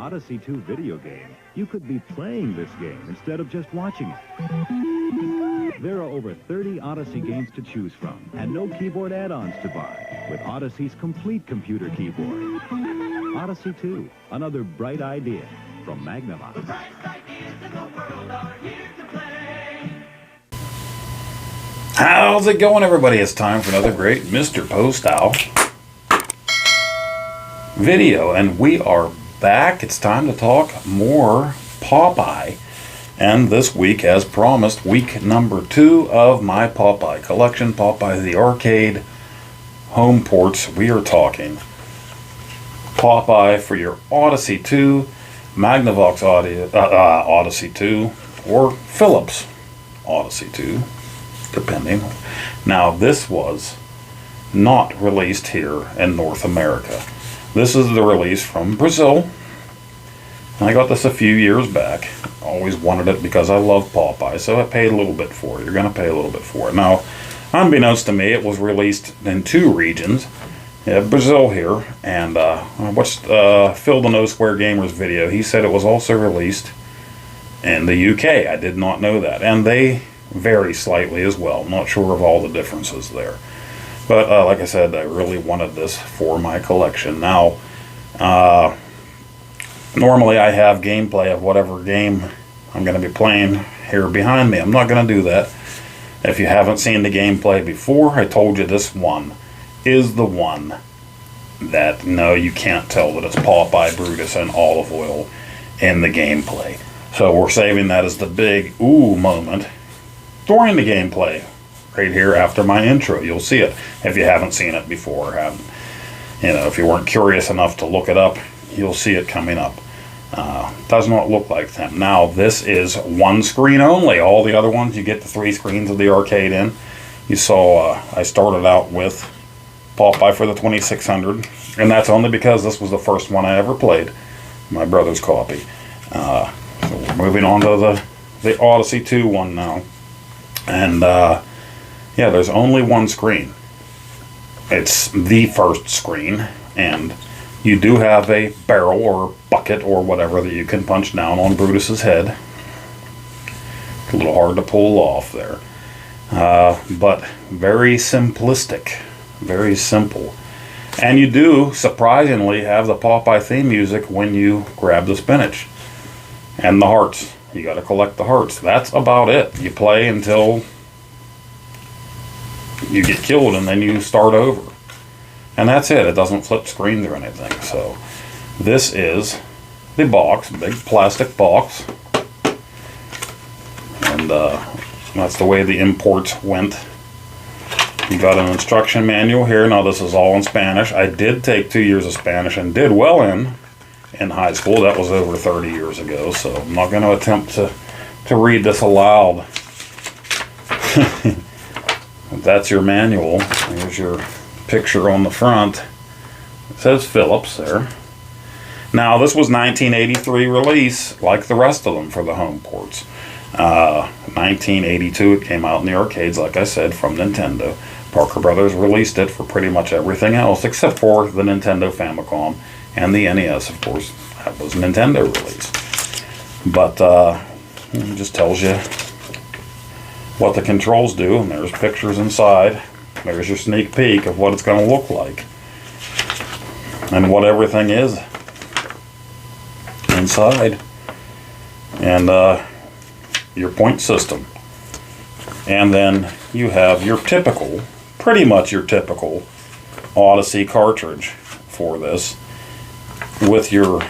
Odyssey 2 video game, you could be playing this game instead of just watching it. There are over 30 Odyssey games to choose from, and no keyboard add-ons to buy, with Odyssey's complete computer keyboard. Odyssey 2, another bright idea from Magnavox. The brightest ideas in the world are here to play. How's it going, everybody? It's time for another great Mr. Poestyle video, and we are back. It's time to talk more Popeye, and this week, as promised, week number 2 of my Popeye collection. Popeye the Arcade home ports. We are talking Popeye for your Odyssey 2, Magnavox Odyssey 2, or Philips Odyssey 2, depending. Now, this was not released here in North America. This is the release from Brazil. I got this a few years back. Always wanted it because I love Popeye, so I paid a little bit for it. You're going to pay a little bit for it. Now, unbeknownst to me, it was released in 2 regions. You have Brazil here, and I watched Phil the No Square Gamer's video. He said it was also released in the UK. I did not know that. And they vary slightly as well. I'm not sure of all the differences there. But like I said, I really wanted this for my collection. Now, normally I have gameplay of whatever game I'm going to be playing here behind me. I'm not going to do that. If you haven't seen the gameplay before, I told you this one is the one that, no, you can't tell that it's Popeye, Brutus, and Olive Oil in the gameplay. So we're saving that as the big ooh moment during the gameplay. Right here after my intro, you'll see it. If you haven't seen it before, if you weren't curious enough to look it up, you'll see it coming up. Does not look like them. Now, this is one screen only. All the other ones, you get the 3 screens of the arcade in. You saw I started out with Popeye for the 2600, and that's only because this was the first one I ever played, my brother's copy. So we're moving on to the Odyssey 2 one now. And yeah, there's only one screen. It's the first screen, and you do have a barrel or bucket or whatever that you can punch down on Brutus's head. A little hard to pull off there. But very simplistic, very simple. And you do, surprisingly, have the Popeye theme music when you grab the spinach. And the hearts. You got to collect the hearts. That's about it. You play until you get killed, and then you start over. And that's it. It doesn't flip screens or anything. So this is the box, big plastic box. And that's the way the imports went. You got an instruction manual here. Now, this is all in Spanish. I did take 2 years of Spanish and did well in high school. That was over 30 years ago, so I'm not going to attempt to read this aloud. That's your manual. Here's your picture on the front. It says Philips there. Now, this was 1983 release, like the rest of them for the home ports. 1982, it came out in the arcades, like I said, from Nintendo. Parker Brothers released it for pretty much everything else, except for the Nintendo Famicom and the NES, of course. That was Nintendo release. But it just tells you what the controls do, and there's pictures inside. There's your sneak peek of what it's going to look like and what everything is inside, and your point system. And then you have your typical, pretty much your typical Odyssey cartridge for this, with your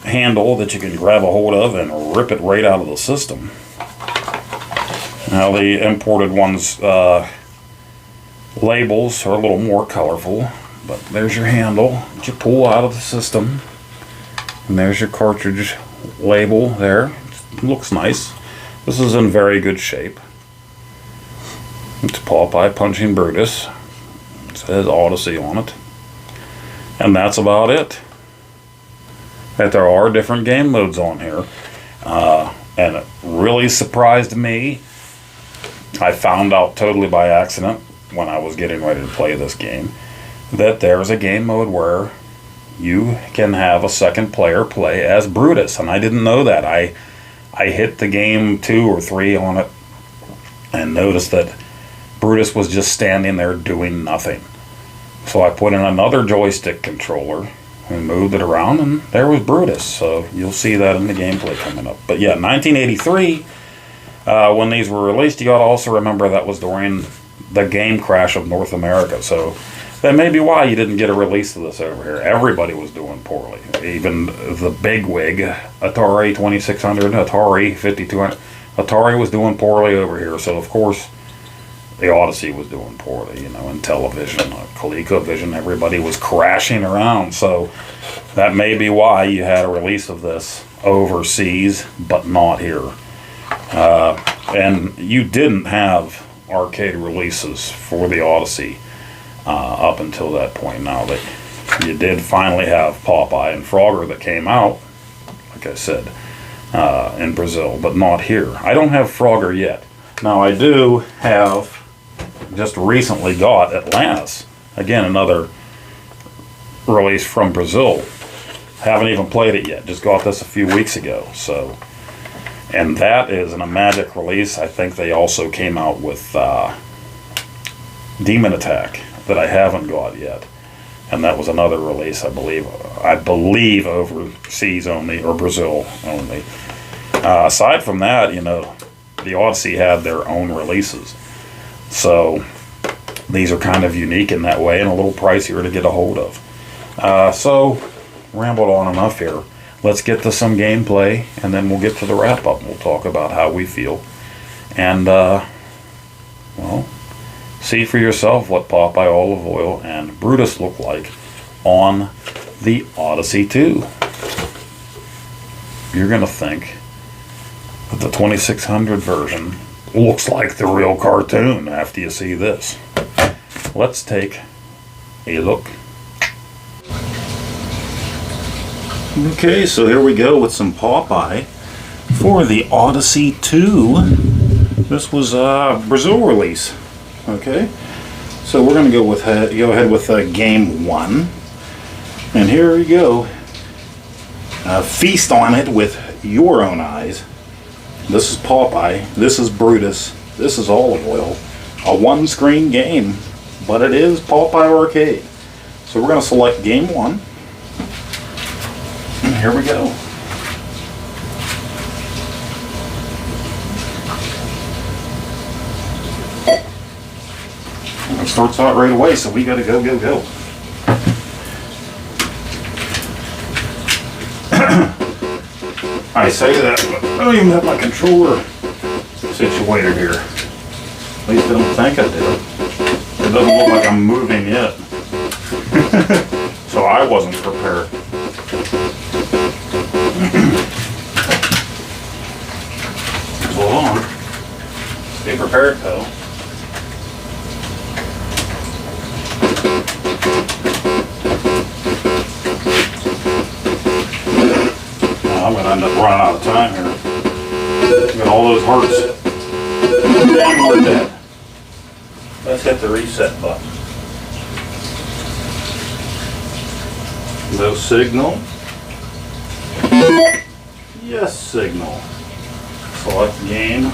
handle that you can grab a hold of and rip it right out of the system. Now, the imported ones, labels are a little more colorful, but there's your handle that you pull out of the system, and there's your cartridge label there. It looks nice. This is in very good shape. It's Popeye punching Brutus. It says Odyssey on it. And that's about it. That there are different game modes on here. And it really surprised me. I found out totally by accident when I was getting ready to play this game that there's a game mode where you can have a second player play as Brutus, and I didn't know that. I hit the game 2 or 3 on it and noticed that Brutus was just standing there doing nothing. So I put in another joystick controller and moved it around, and there was Brutus. So you'll see that in the gameplay coming up. But yeah, 1983, when these were released, you got to also remember that was during the game crash of North America. So that may be why you didn't get a release of this over here. Everybody was doing poorly. Even the bigwig, Atari 2600, Atari 5200, Atari was doing poorly over here. So of course, the Odyssey was doing poorly, you know, in television, ColecoVision, everybody was crashing around. So that may be why you had a release of this overseas, but not here. And you didn't have arcade releases for the Odyssey up until that point. Now that you did finally have Popeye and Frogger that came out, like I said, in Brazil, but not here. I don't have Frogger yet. Now I do have, just recently got Atlantis. Again, another release from Brazil. Haven't even played it yet. Just got this a few weeks ago. So, and that is a Magic release. I think they also came out with Demon Attack that I haven't got yet. And that was another release, I believe overseas only, or Brazil only. Aside from that, you know, the Odyssey had their own releases. So these are kind of unique in that way and a little pricier to get a hold of. So rambled on enough here. Let's get to some gameplay, and then we'll get to the wrap up. We'll talk about how we feel. And, well, see for yourself what Popeye Olive Oil and Brutus look like on the Odyssey 2. You're going to think that the 2600 version looks like the real cartoon after you see this. Let's take a look. Okay, so here we go with some Popeye for the Odyssey 2. This was a Brazil release. Okay, so we're going to go ahead with game 1, and here we go. Feast on it with your own eyes. This is Popeye, this is Brutus, this is Olive Oil. A one-screen game, but it is Popeye Arcade. So we're going to select game 1. And here we go. And it starts out right away, so we got to go. I say that, but I don't even have my controller situated here. At least I don't think I do. It doesn't look like I'm moving yet. So I wasn't prepared. Hold on. Be prepared, though. I'm going to end up running out of time here. Got all those hearts. And we're dead. Let's hit the reset button. No signal. Yes signal. Select game.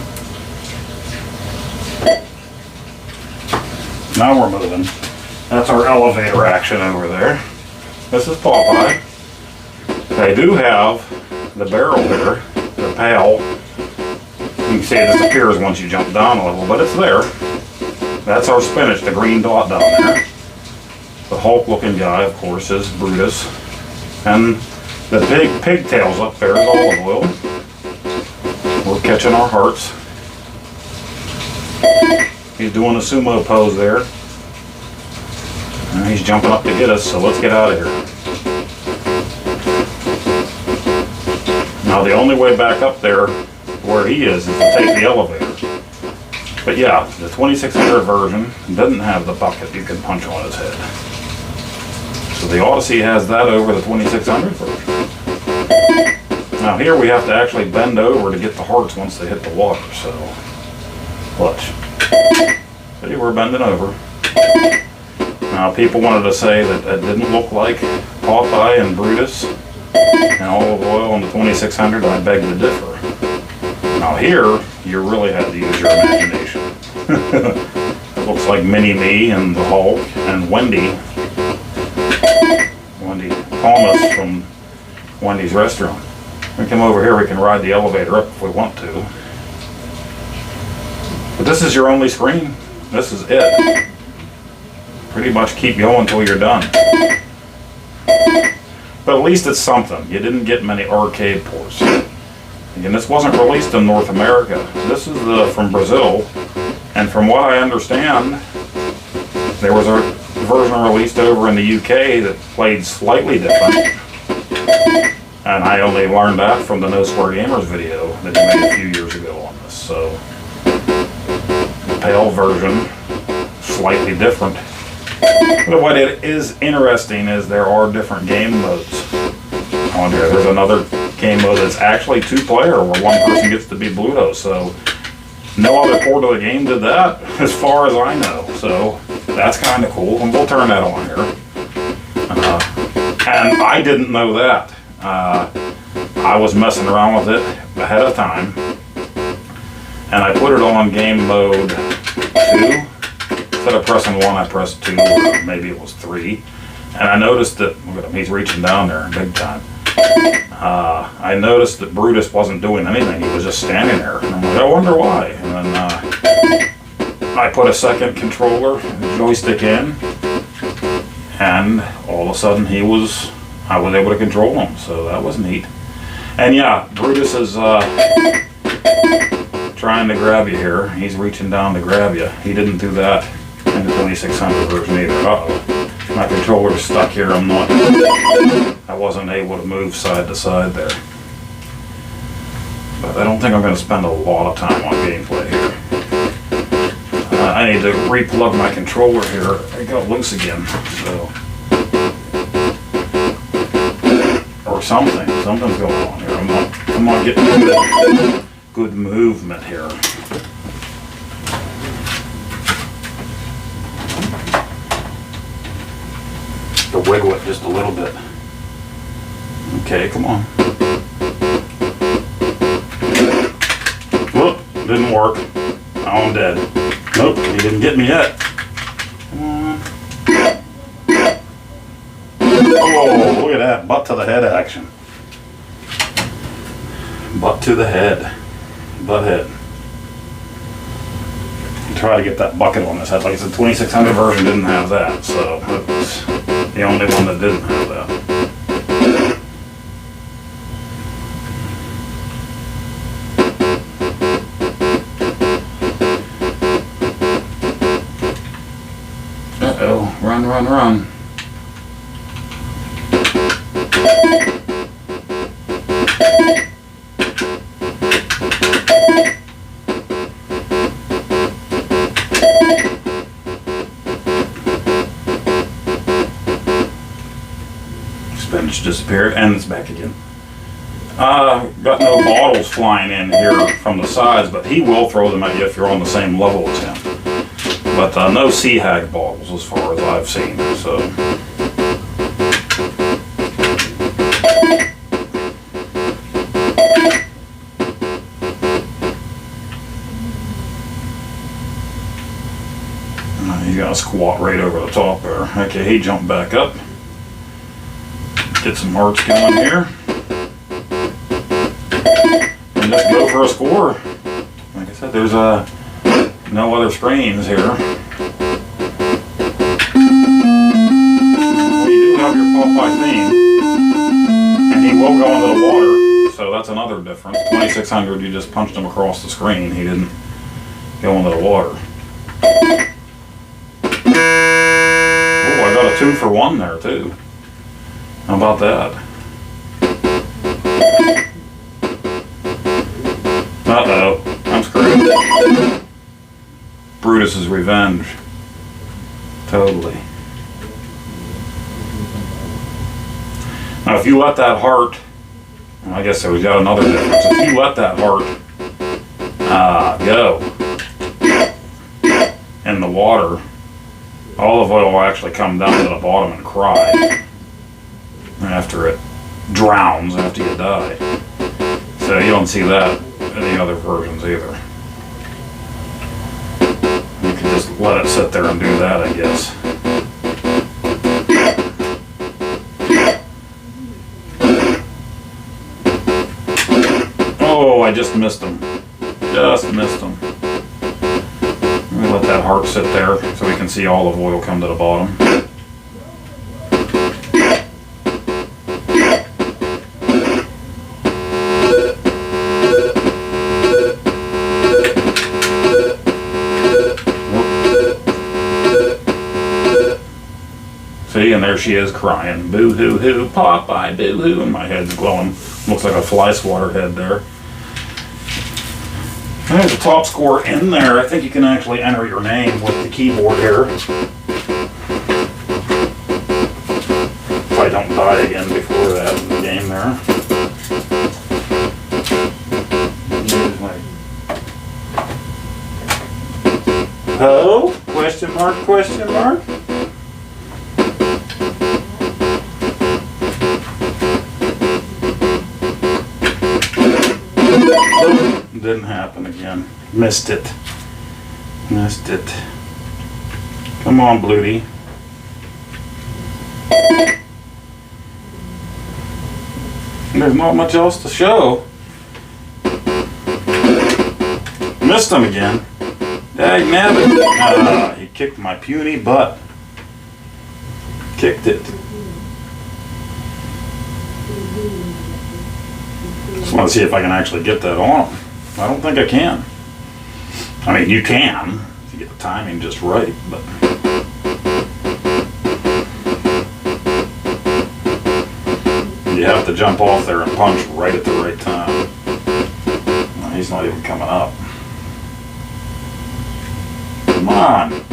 Now we're moving. That's our elevator action over there. This is Popeye. I do have the barrel here, the pail. You can see it disappears once you jump down a level, but it's there. That's our spinach, the green dot down there. The Hulk looking guy, of course, is Brutus. And the big pigtails up there is Olive Oil. We're catching our hearts. He's doing a sumo pose there. And he's jumping up to get us, so let's get out of here. Now the only way back up there where he is to take the elevator. But yeah, the 2600 version doesn't have the bucket you can punch on his head. So the Odyssey has that over the 2600 version. Now here we have to actually bend over to get the hearts once they hit the water, so watch. See, we're bending over. Now people wanted to say that it didn't look like Popeye and Brutus and olive oil on the 2600, I beg to differ. Now here, you really had to use your imagination. It looks like Mini-Me and the Hulk and Wendy Thomas from Wendy's restaurant. We come over here, we can ride the elevator up if we want to. But this is your only screen. This is it. Pretty much keep going until you're done. But at least it's something. You didn't get many arcade ports. Again, this wasn't released in North America. This is from Brazil. And from what I understand, there was a version released over in the UK that played slightly different. And I only learned that from the No Square Gamers video that he made a few years ago on this. So, the PAL version, slightly different. But what it is interesting is there are different game modes on here. There's another game mode that's actually 2-player where one person gets to be Bluto. So, no other port of the game did that as far as I know. So, that's kind of cool. And we'll turn that on here. And I didn't know that. I was messing around with it ahead of time, and I put it on game mode 2. Instead of pressing 1, I pressed 2, or maybe it was 3. And I noticed that, look at him, he's reaching down there big time. I noticed that Brutus wasn't doing anything, he was just standing there. And I'm like, I wonder why. And then I put a second controller, joystick in, and all of a sudden I was able to control him, so that was neat. And yeah, Brutus is trying to grab you here. He's reaching down to grab you. He didn't do that in the 2600 version either. Uh-oh. My controller's stuck here. I wasn't able to move side to side there. But I don't think I'm going to spend a lot of time on gameplay here. I need to re-plug my controller here. It got loose again, so... Something's going on here. I'm not getting good movement here. To wiggle it just a little bit. Okay, come on. Whoop, didn't work. Now I'm dead. Nope, he didn't get me yet. Come on. Oh, look at that, butt to the head action. Butt to the head. Butt head. Try to get that bucket on his head. Like I said, 2600 version didn't have that, so it was the only one that didn't have that. Uh-oh, run. Spinach disappeared, and it's back again. Got no bottles flying in here from the sides, but he will throw them at you if you're on the same level as him. But no Sea Hag bottles as far as I've seen, so... He's got to squat right over the top there. Okay, he jumped back up. Get some hearts going here. And just go for a score. Like I said, there's no other screens here. Well, you do have your Popeye theme. And he will go into the water. So that's another difference. 2600, you just punched him across the screen. He didn't go into the water. Oh, I got a 2 for 1 there too. How about that? Uh-oh, I'm screwed. Brutus's revenge. Totally. Now if you let that heart, I guess we've got another difference. If you let that heart go in the water, olive oil will actually come down to the bottom and cry. after it drowns after you die. So you don't see that in the other versions either. You can just let it sit there and do that, I guess. Oh, I just missed him. Just missed him. Let me let that heart sit there so we can see olive oil come to the bottom. See, and there she is crying. Boo hoo hoo, Popeye, boo hoo, and my head's glowing. Looks like a fly swatter head there. There's a top score in there. I think you can actually enter your name with the keyboard here. If I don't die again before that in the game there. Oh? Question mark, question mark? Didn't happen again. Missed it. Missed it. Come on, Bluty. There's not much else to show. Missed him again. Dag nabbit. Ah, he kicked my puny butt. Kicked it. Just want to see if I can actually get that on. I don't think I can. I mean, you can if you get the timing just right, but you have to jump off there and punch right at the right time. Well, he's not even coming up. Come on.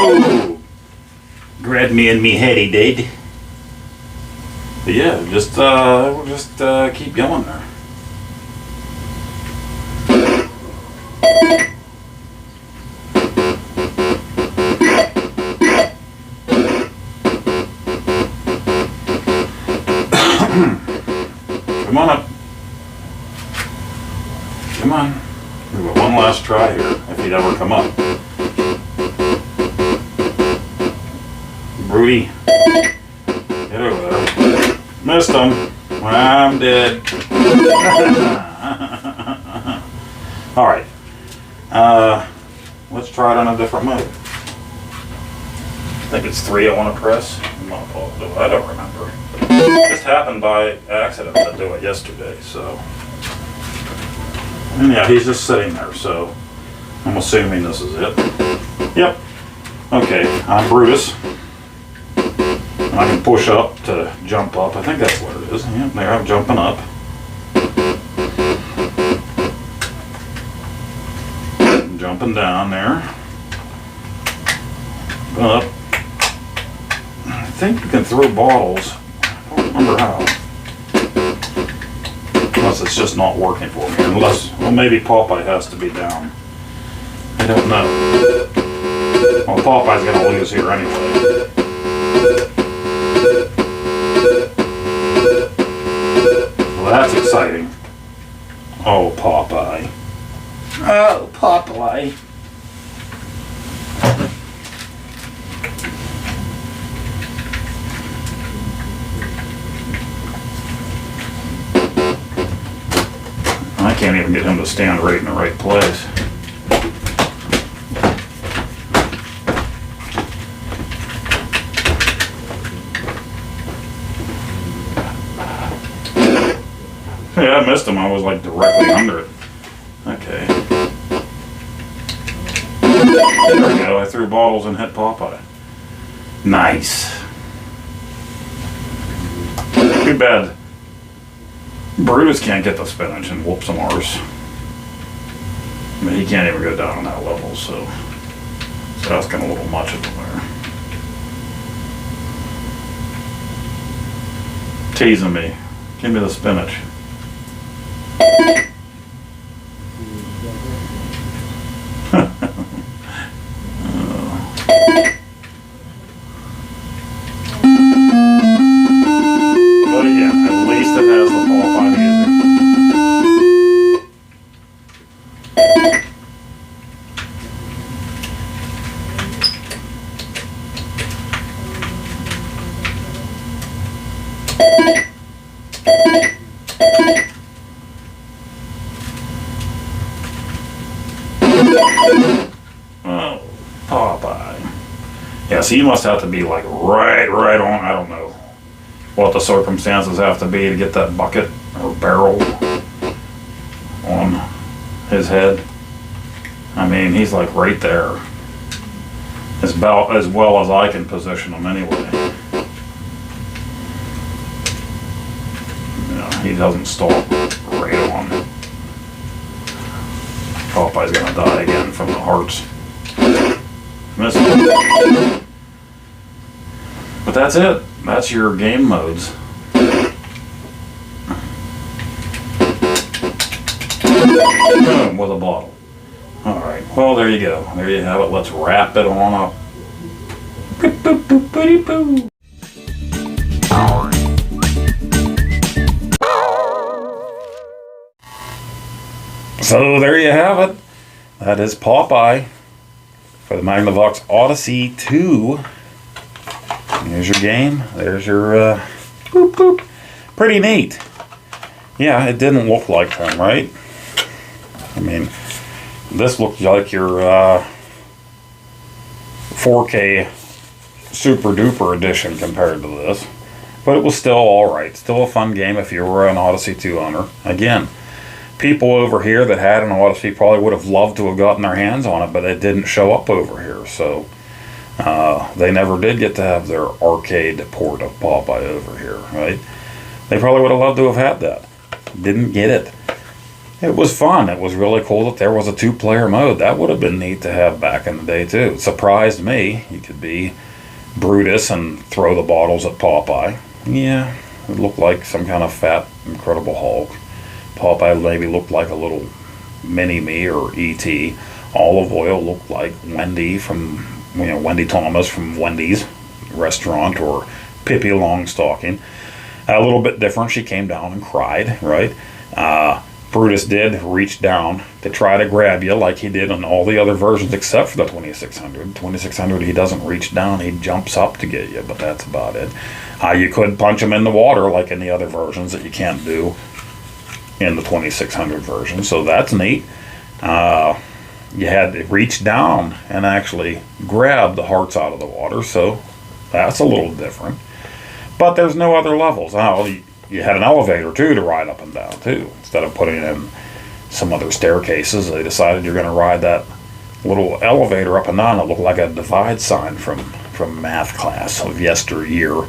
Oh, grabbed me in me head, he did. But yeah, we'll just keep going there. Come on up. Come on. We've got one last try here, if he'd ever come up. Broody. Get over there. Missed him. I'm dead. Alright. Let's try it on a different mode. I think it's 3 I want to press. I'm not positive. I don't remember. This happened by accident to do it yesterday, so. And yeah, he's just sitting there, so I'm assuming this is it. Yep. Okay, I'm Brutus. I can push up to jump up. I think that's what it is. Yep, there I'm jumping up. I'm jumping down there. Up. I think you can throw bottles. I don't remember how. Unless it's just not working for me. Unless, well, maybe Popeye has to be down. I don't know. Well, Popeye's gonna lose here anyway. Well, that's exciting. Oh, Popeye. Oh, Popeye. I can't even get him to stand right in the right place. Yeah, I missed him. I was like directly under it. Okay. There we go. I threw bottles and hit Popeye. Nice. Too bad Brutus can't get the spinach and whoop some arse. I mean, he can't even go down on that level, so that's kind of a little much of them there. Teasing me. Give me the spinach. But yeah, at least it has the Popeye music. Oh, Popeye. Yeah, so you must have to be like right on. I don't know what the circumstances have to be to get that bucket or barrel on his head. I mean, he's like right there. As about as well as I can position him anyway. Yeah, he doesn't stop right on. Popeye's gonna die again from the hearts. Miss him. But that's it. That's your game modes. Boom, with a bottle. Alright, well there you go. There you have it. Let's wrap it on up. Boop, boop, boop, boopity, boo. So there you have it. That is Popeye for the Magnavox Odyssey 2. There's your game. There's your boop boop. Pretty neat. Yeah, it didn't look like them, right? I mean, this looked like your 4K super duper edition compared to this. But it was still alright. Still a fun game if you were an Odyssey 2 owner. Again, people over here that had an Odyssey probably would have loved to have gotten their hands on it, but it didn't show up over here. So they never did get to have their arcade port of Popeye over here, right? They probably would have loved to have had that. Didn't get it. It was fun. It was really cool that there was a 2-player mode. That would have been neat to have back in the day too. It surprised me. You could be Brutus and throw the bottles at Popeye. Yeah, it looked like some kind of fat, Incredible Hulk. Popeye maybe looked like a little mini-me or E.T. Olive Oil looked like Wendy from, Wendy Thomas from Wendy's restaurant, or Pippi Longstocking. A little bit different. She came down and cried, right? Brutus did reach down to try to grab you like he did on all the other versions except for the 2600. 2600, he doesn't reach down, he jumps up to get you, but that's about it. You could punch him in the water like in the other versions that you can't do in the 2600 version, so that's neat. You had to reach down and actually grab the hearts out of the water, so that's a little different. But there's no other levels. You had an elevator too to ride up and down too. Instead of putting in some other staircases, they decided you're going to ride that little elevator up and down. It looked like a divide sign from math class of yesteryear.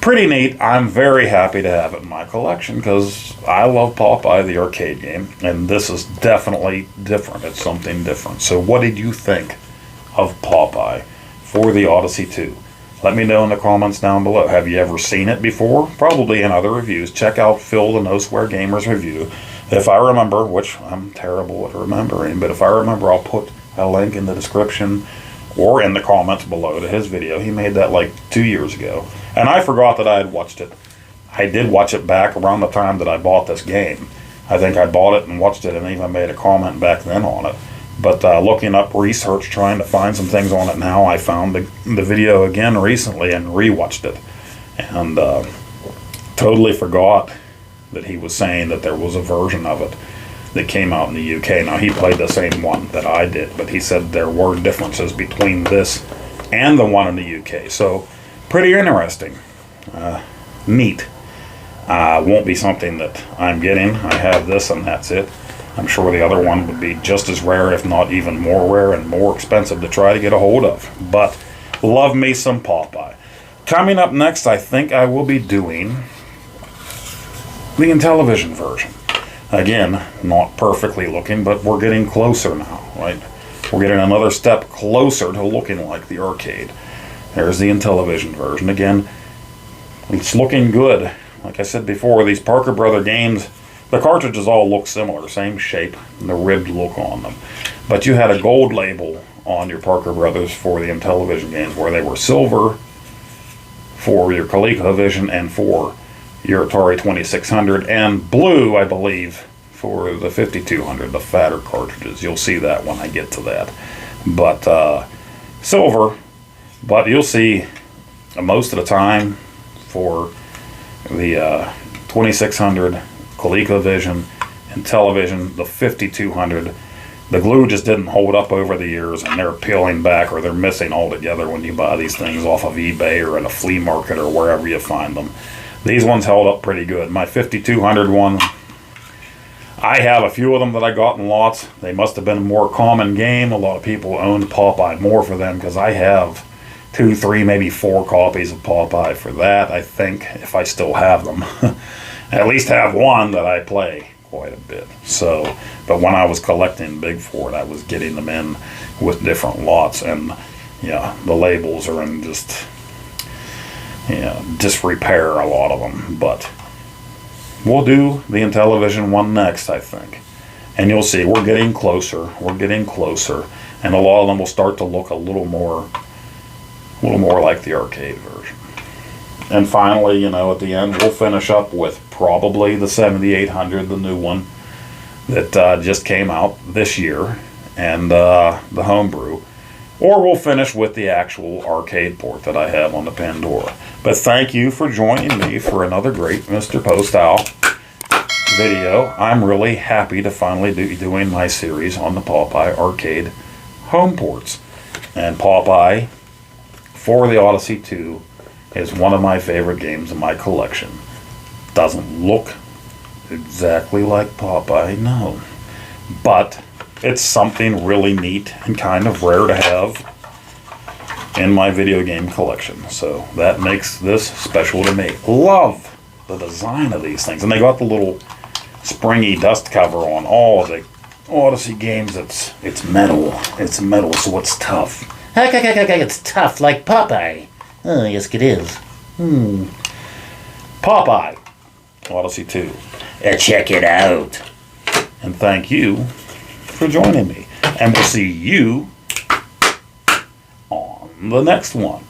Pretty neat. I'm very happy to have it in my collection because I love Popeye, the arcade game, and this is definitely different. It's something different. So what did you think of Popeye for the Odyssey 2? Let me know in the comments down below. Have you ever seen it before? Probably in other reviews. Check out Phil the No Swear Gamer's review. If I remember, which I'm terrible at remembering, but if I remember, I'll put a link in the description or in the comments below to his video. He made that like 2 years ago. And I forgot that I had watched it. I did watch it back around the time that I bought this game. I think I bought it and watched it and even made a comment back then on it. But looking up research, trying to find some things on it now, I found the video again recently and rewatched it. And totally forgot that he was saying that there was a version of it that came out in the UK. Now, he played the same one that I did, but he said there were differences between this and the one in the UK. So, pretty interesting. Neat. Won't be something that I'm getting. I have this and that's it. I'm sure the other one would be just as rare, if not even more rare and more expensive to try to get a hold of. But love me some Popeye. Coming up next, I think I will be doing the Intellivision version. Again, not perfectly looking, but we're getting closer now, right? We're getting another step closer to looking like the arcade. There's the Intellivision version. Again, it's looking good. Like I said before, these Parker Brother games, the cartridges all look similar, same shape, and the ribbed look on them. But you had a gold label on your Parker Brothers for the Intellivision games, where they were silver for your ColecoVision and for your Atari 2600, and blue, I believe, for the 5200, the fatter cartridges. You'll see that when I get to that. But silver, but you'll see most of the time for the 2600, ColecoVision, Intellivision, the 5200, the glue just didn't hold up over the years, and they're peeling back or they're missing altogether when you buy these things off of eBay or at a flea market or wherever you find them. These ones held up pretty good. My 5200 one, I have a few of them that I got in lots. They must have been a more common game. A lot of people owned Popeye more for them, because I have 2, 3, maybe 4 copies of Popeye for that, I think, if I still have them. I at least have one that I play quite a bit. So, but when I was collecting big for it, I was getting them in with different lots, and yeah, the labels are in just, disrepair, a lot of them. But we'll do the Intellivision one next, I think. And you'll see, we're getting closer, and a lot of them will start to look a little more like the arcade version. And finally, at the end, we'll finish up with probably the 7800, the new one that just came out this year, and the homebrew. Or we'll finish with the actual arcade port that I have on the Pandora. But thank you for joining me for another great Mr. Poestyle video. I'm really happy to finally be doing my series on the Popeye arcade home ports. And Popeye for the Odyssey 2 is one of my favorite games in my collection. Doesn't look exactly like Popeye, no. But it's something really neat and kind of rare to have in my video game collection. So that makes this special to me. Love the design of these things. And they got the little springy dust cover on all of the Odyssey games. It's metal. It's metal, so it's tough. It's tough like Popeye. Oh, yes it is. Popeye, Odyssey 2. Check it out. And thank you for joining me. And we'll see you on the next one.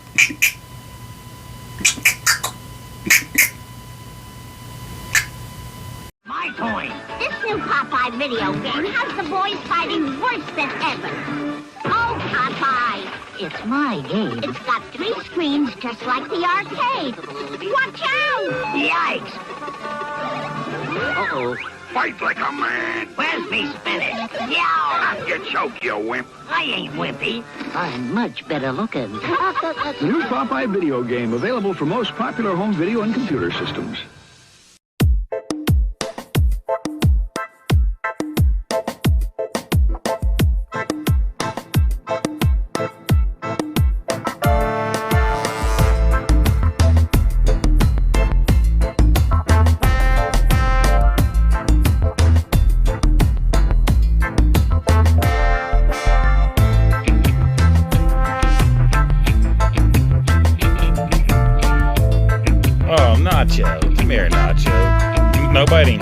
My toy. This new Popeye video game has the boys fighting worse than ever. Oh, Popeye. It's my game. It's got 3 screens just like the arcade. Watch out! Yikes! Uh-oh. Fight like a man. Where's me spinach? Yeah! You choke, you wimp. I ain't wimpy. I'm much better looking. The new Popeye video game, available for most popular home video and computer systems. Nacho. Come here, Nacho. Nobody.